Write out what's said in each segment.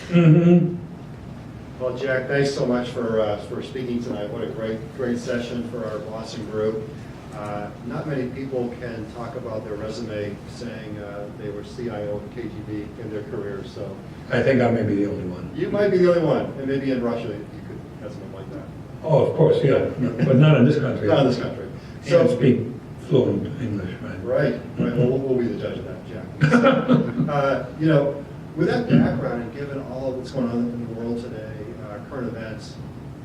Mm-hmm. Well, Jack, thanks so much for speaking tonight. What a great session for our Boston group. Not many people can talk about their resume saying they were CIO of KGB in their careers. So I think I may be the only one. you might be the only one, and maybe in Russia you could have something like that. Oh, of course, yeah, but not in this country. Not in this country. So speak fluent English, right? Right. Well, we'll be the judge of that, Jack. So, you know, with that background and given all of what's going on in the world today, current events,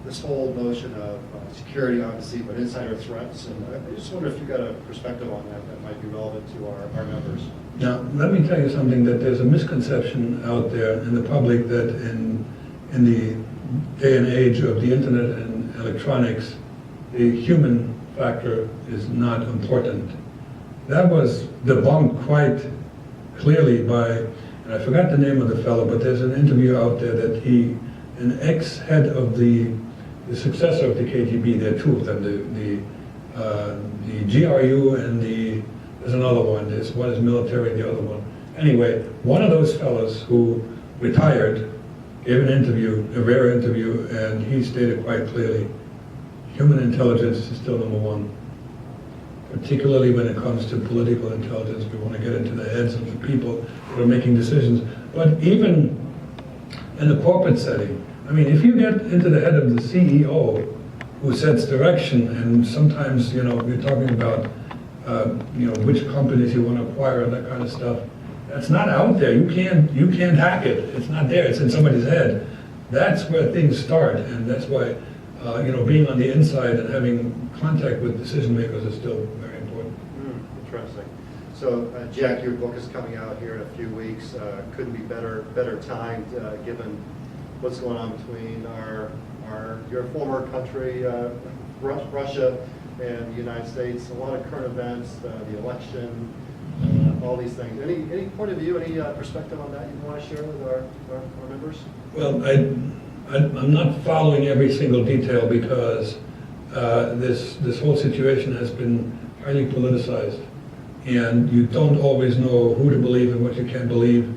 this whole notion of security, obviously, but insider threats, and I just wonder if you've got a perspective on that that might be relevant to our members. Now, let me tell you something, that there's a misconception out there in the public that in the day and age of the internet and electronics, the human factor is not important. That was debunked quite clearly by, and I forgot the name of the fellow, but there's an interview out there that an ex-head of the successor of the KGB, there are two of them, the GRU and there's another one. One is military, the other one. Anyway, one of those fellows who retired gave an interview, a rare interview, and he stated quite clearly, human intelligence is still number one. Particularly when it comes to political intelligence, we want to get into the heads of the people who are making decisions. But even in the corporate setting, I mean, if you get into the head of the CEO who sets direction, and sometimes, you know, we're talking about, you know, which companies you want to acquire and that kind of stuff, that's not out there. You can't hack it. It's not there. It's in somebody's head. That's where things start, and that's why, you know, being on the inside and having contact with decision makers is still very important. Interesting. So, Jack, your book is coming out here in a few weeks. Couldn't be better timed given what's going on between your former country, Russia, and the United States. A lot of current events, the election, all these things. Any point of view, any perspective on that you want to share with our members? Well, I'm not following every single detail because this whole situation has been highly politicized, and you don't always know who to believe and what you can't believe.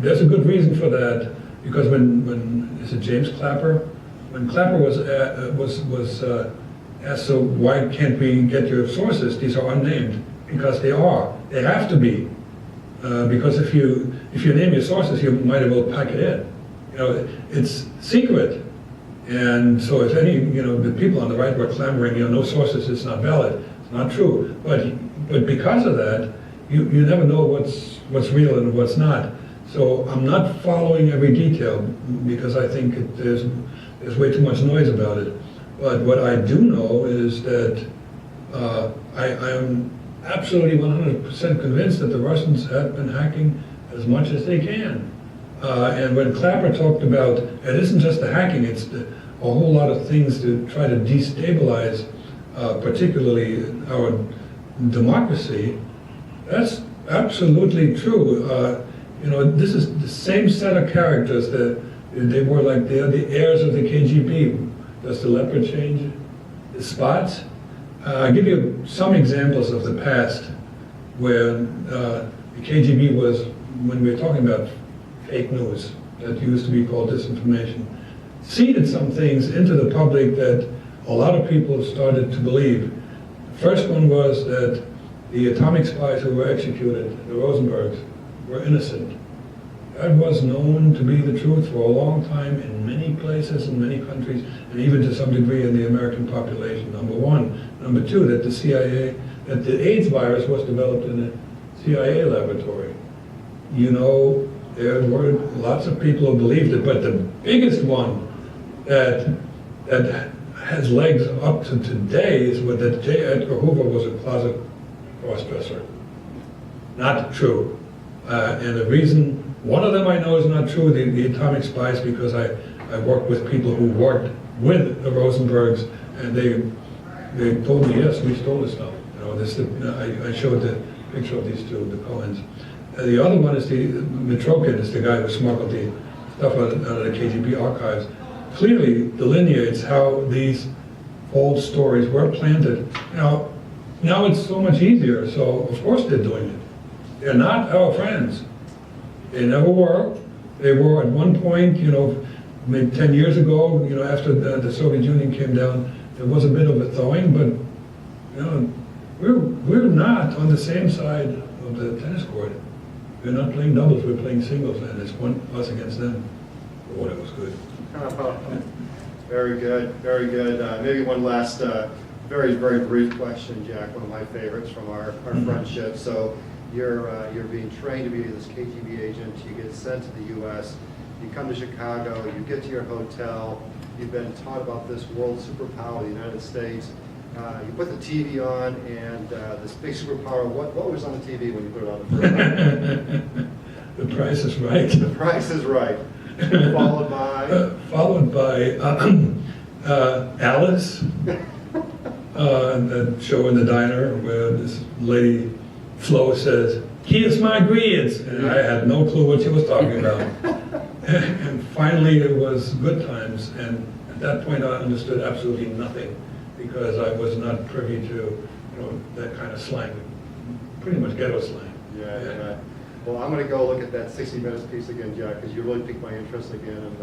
There's a good reason for that, because when is it James Clapper? When Clapper was asked, so why can't we get your sources? These are unnamed. Because they are. They have to be. Because if you name your sources, you might as well pack it in. You know, it's secret. And so if any, you know, the people on the right were clamoring, you know, no sources, it's not valid. It's not true. But because of that, you never know what's real and what's not. So I'm not following every detail because I think there's way too much noise about it. But what I do know is that I am absolutely 100% convinced that the Russians have been hacking as much as they can. And when Clapper talked about, it isn't just the hacking, it's a whole lot of things to try to destabilize, particularly our democracy, that's absolutely true. You know, this is the same set of characters that they were like, they're the heirs of the KGB. Does the leopard change the spots? I'll give you some examples of the past where the KGB was, when we were talking about fake news, that used to be called disinformation, seeded some things into the public that a lot of people started to believe. The first one was that the atomic spies who were executed, the Rosenbergs, were innocent. That was known to be the truth for a long time in many places, in many countries, and even to some degree in the American population, number one. Number two, that that the AIDS virus was developed in a CIA laboratory. You know, there were lots of people who believed it, but the biggest one that has legs up to today is that J. Edgar Hoover was a closet crossdresser. Not true. And the reason, one of them I know is not true, the atomic spies, because I worked with people who worked with the Rosenbergs, and they told me, yes, we stole this stuff. You know, I showed the picture of these two, the Cohens. The other one is Mitrokhin, is the guy who smuggled the stuff out of the KGB archives. Clearly delineates how these old stories were planted. Now it's so much easier, so of course they're doing it. They're not our friends. They never were, They were at one point, maybe 10 years ago, after the Soviet Union came down, there was a bit of a thawing, but, we're not on the same side of the tennis court. We're not playing doubles, we're playing singles, and it's us against them. Oh, that was good. Very good, very good. Maybe one last, very, very brief question, Jack, one of my favorites from our friendship. So you're being trained to be this KGB agent, you get sent to the US, you come to Chicago, you get to your hotel, you've been taught about this world superpower, the United States. You put the TV on, and this big superpower, what was on the TV when you put it on the first time? The Price is Right. The Price is Right. Followed by? Followed by Alice, the show in the diner where this lady, Flo, says, "Kiss my grits," and I had no clue what she was talking about. And finally it was Good Times, and at that point I understood absolutely nothing because I was not privy to that kind of slang, pretty much ghetto slang. Yeah. Well, I'm going to go look at that 60 Minutes piece again, Jack, because you really piqued my interest again. And